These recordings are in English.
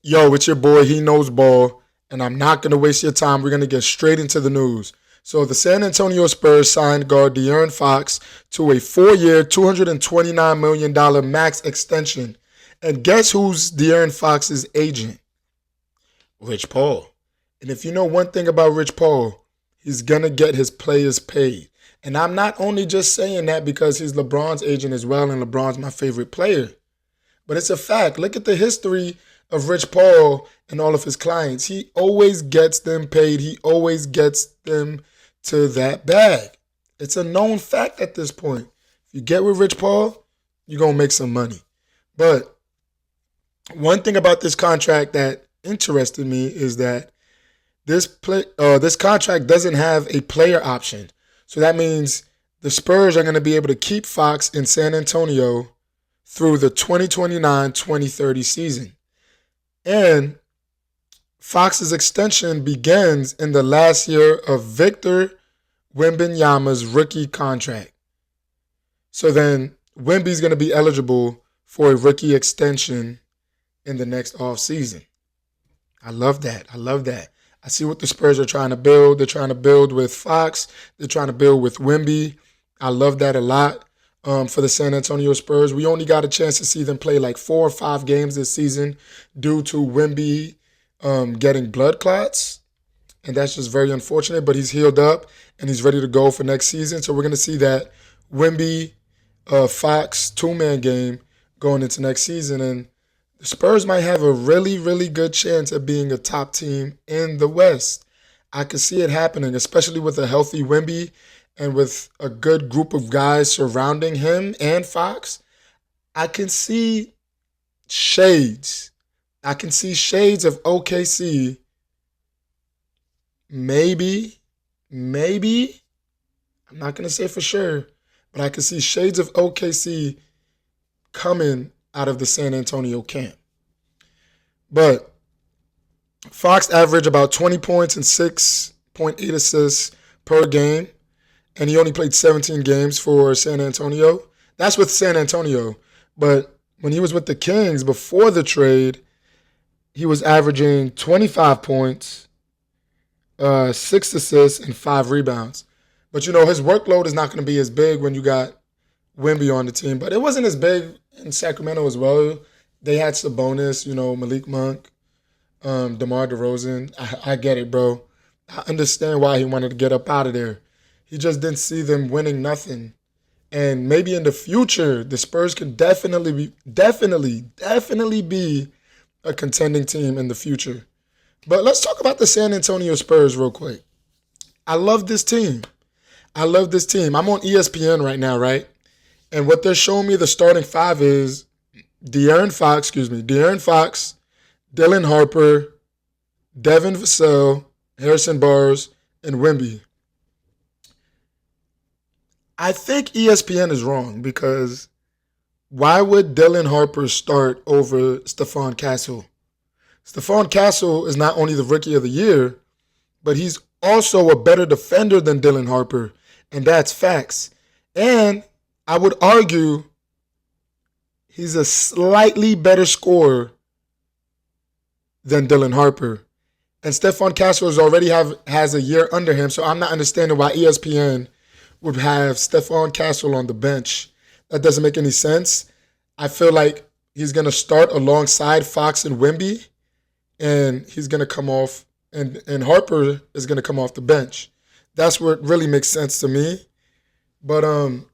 Yo, it's your boy, He Knows Ball, and I'm not going to waste your time. We're going to get straight into the news. So, the San Antonio Spurs signed guard De'Aaron Fox to a 4-year, $229 million max extension. And guess who's De'Aaron Fox's agent? Rich Paul. And if you know one thing about Rich Paul, he's going to get his players paid. And I'm not only just saying that because he's LeBron's agent as well, and LeBron's my favorite player. But it's a fact. Look at the history of Rich Paul and all of his clients. He always gets them paid. He always gets them to that bag. It's a known fact at this point. If you get with Rich Paul, you're going to make some money. But one thing about this contract that interested me is that this contract doesn't have a player option. So that means the Spurs are going to be able to keep Fox in San Antonio through the 2029-2030 season. And Fox's extension begins in the last year of Victor Wembanyama's rookie contract. So then Wemby's going to be eligible for a rookie extension in the next offseason. I love that. I love that. I see what the Spurs are trying to build. They're trying to build with Fox. They're trying to build with Wemby. I love that a lot. For the San Antonio Spurs. We only got a chance to see them play like 4 or 5 games this season due to Wemby getting blood clots. And that's just very unfortunate, but he's healed up and he's ready to go for next season. So we're going to see that Wemby Fox two-man game going into next season. And the Spurs might have a really, really good chance of being a top team in the West. I could see it happening, especially with a healthy Wemby and with a good group of guys surrounding him and Fox. I can see shades. I can see shades of OKC. Maybe. I'm not going to say for sure, but I can see shades of OKC coming out of the San Antonio camp. But Fox averaged about 20 points and 6.8 assists per game. And he only played 17 games for San Antonio. That's with San Antonio. But when he was with the Kings before the trade, he was averaging 25 points, 6 assists, and 5 rebounds. But, his workload is not going to be as big when you got Wemby on the team. But it wasn't as big in Sacramento as well. They had Sabonis, Malik Monk, DeMar DeRozan. I get it, bro. I understand why he wanted to get up out of there. He just didn't see them winning nothing. And maybe in the future, the Spurs could definitely be a contending team in the future. But let's talk about the San Antonio Spurs real quick. I love this team. I'm on ESPN right now, right? And what they're showing me the starting 5 is De'Aaron Fox, Dylan Harper, Devin Vassell, Harrison Barnes, and Wemby. I think ESPN is wrong because why would Dylan Harper start over Stephon Castle? Stephon Castle is not only the Rookie of the Year, but he's also a better defender than Dylan Harper, and that's facts. And I would argue he's a slightly better scorer than Dylan Harper. And Stephon Castle has a year under him, so I'm not understanding why ESPN would have Stephon Castle on the bench. That doesn't make any sense. I feel like he's going to start alongside Fox and Wemby, and he's going to come off, and Harper is going to come off the bench. That's what really makes sense to me. But, and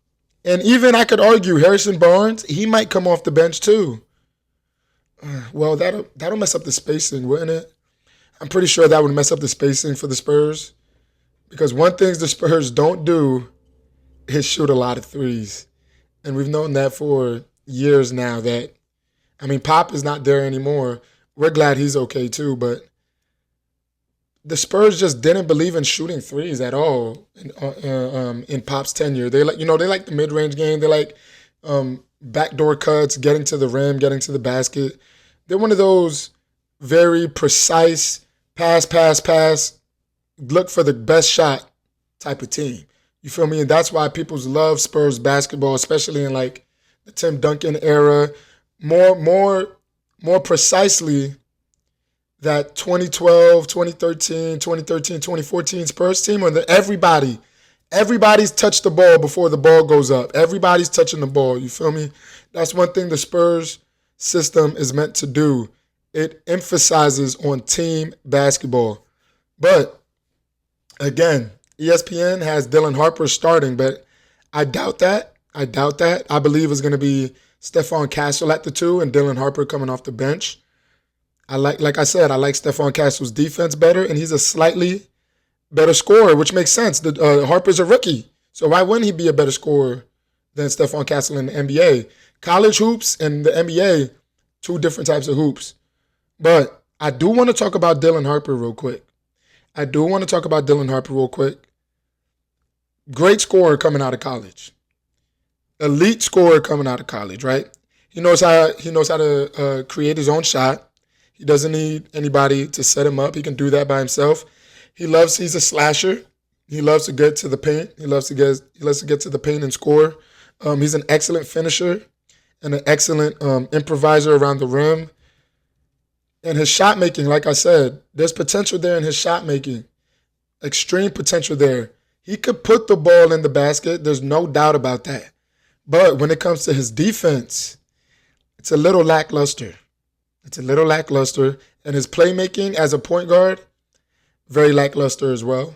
even I could argue Harrison Barnes, he might come off the bench too. Well, that'll mess up the spacing, wouldn't it? I'm pretty sure that would mess up the spacing for the Spurs. Because one thing the Spurs don't do is shoot a lot of threes. And we've known that for years now Pop is not there anymore. We're glad he's okay too, but the Spurs just didn't believe in shooting threes at all in Pop's tenure. They like the mid-range game. They like backdoor cuts, getting to the rim, getting to the basket. They're one of those very precise pass, look for the best shot type of team. You feel me? And that's why people love Spurs basketball, especially in like the Tim Duncan era. More precisely, that 2012, 2013, 2013, 2014 Spurs team, or everybody's touched the ball before the ball goes up. Everybody's touching the ball. You feel me? That's one thing the Spurs system is meant to do. It emphasizes on team basketball. But again, ESPN has Dylan Harper starting, but I doubt that. I believe it's going to be Stephon Castle at the 2 and Dylan Harper coming off the bench. Like I said, I like Stephon Castle's defense better, and he's a slightly better scorer, which makes sense. Harper's a rookie, so why wouldn't he be a better scorer than Stephon Castle in the NBA? College hoops and the NBA, two different types of hoops. But I do want to talk about Dylan Harper real quick. Great scorer coming out of college. Elite scorer coming out of college, right? He knows how to create his own shot. He doesn't need anybody to set him up. He can do that by himself. He's a slasher. He loves to get to the paint. He loves to get to the paint and score. He's an excellent finisher and an excellent improviser around the rim. And his shot making, like I said, there's potential there in his shot making. Extreme potential there. He could put the ball in the basket. There's no doubt about that. But when it comes to his defense, it's a little lackluster. And his playmaking as a point guard, very lackluster as well.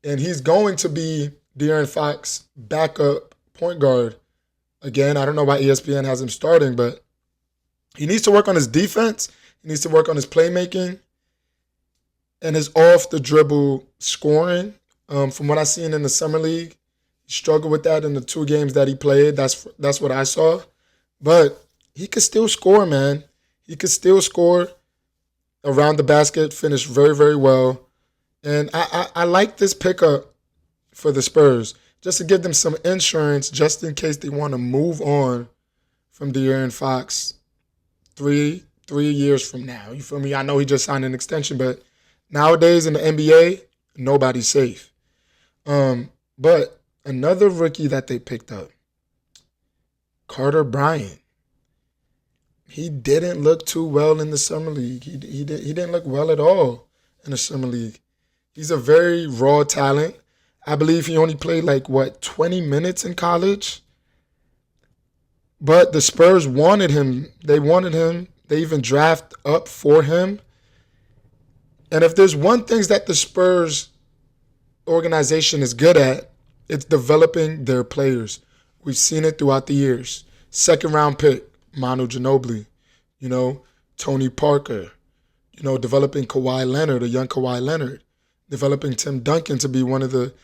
And he's going to be De'Aaron Fox's backup point guard. Again, I don't know why ESPN has him starting, but he needs to work on his defense. He needs to work on his playmaking and his off-the-dribble scoring. From what I've seen in the Summer League, he struggled with that in the 2 games that he played. That's what I saw. But he could still score, man. He could still score around the basket, finish very, very well. And I like this pickup for the Spurs, just to give them some insurance just in case they want to move on from De'Aaron Fox 3 years from now. You feel me? I know he just signed an extension, but nowadays in the NBA, nobody's safe. But another rookie that they picked up, Carter Bryant. He didn't look too well in the Summer League. He didn't look well at all in the Summer League. He's a very raw talent. I believe he only played 20 minutes in college. But the Spurs wanted him. They wanted him. They even draft up for him. And if there's one thing that the Spurs organization is good at, it's developing their players. We've seen it throughout the years. 2nd round pick, Manu Ginobili, Tony Parker, developing Kawhi Leonard, a young Kawhi Leonard, developing Tim Duncan to be one of the,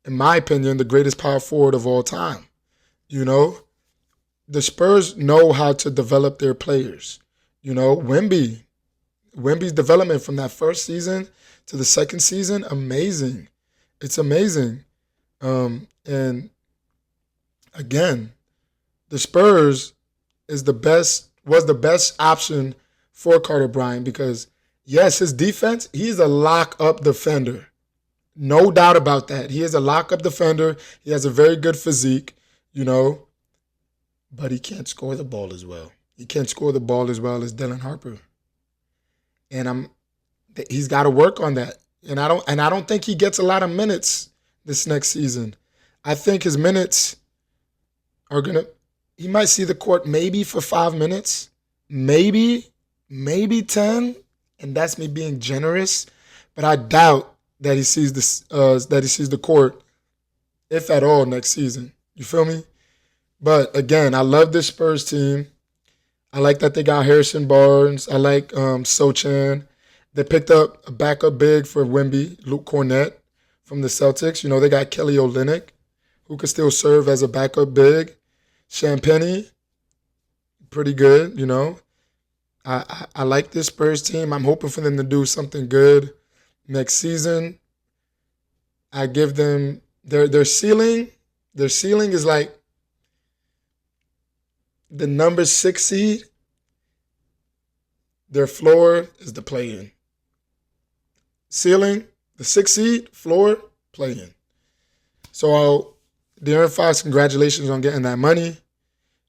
in my opinion, the greatest power forward of all time. The Spurs know how to develop their players. Wemby's development from that first season to the second season, amazing. It's amazing. And again, the Spurs was the best option for Carter Bryant because, yes, his defense, he's a lock-up defender. No doubt about that. He is a lock-up defender. He has a very good physique, but he can't score the ball as well. He can't score the ball as well as Dylan Harper. And he's got to work on that. And I don't think he gets a lot of minutes this next season. I think his minutes are he might see the court maybe for 5 minutes, maybe 10, and that's me being generous. But I doubt that he sees the court, if at all, next season. You feel me? But again, I love this Spurs team. I like that they got Harrison Barnes. I like Sochan. They picked up a backup big for Wemby, Luke Cornett from the Celtics. They got Kelly Olynyk, who could still serve as a backup big. Champagnie, pretty good, I like this Spurs team. I'm hoping for them to do something good next season. I give them their ceiling. Their ceiling is like the number 6 seed. Their floor is the play-in. Ceiling, the 6 seed, floor, play-in. So De'Aaron Fox, congratulations on getting that money.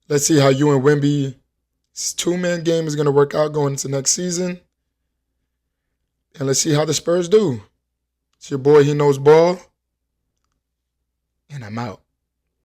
Let's see how you and Wemby's 2-man game is going to work out going into next season. And let's see how the Spurs do. It's your boy, He Knows Ball. And I'm out.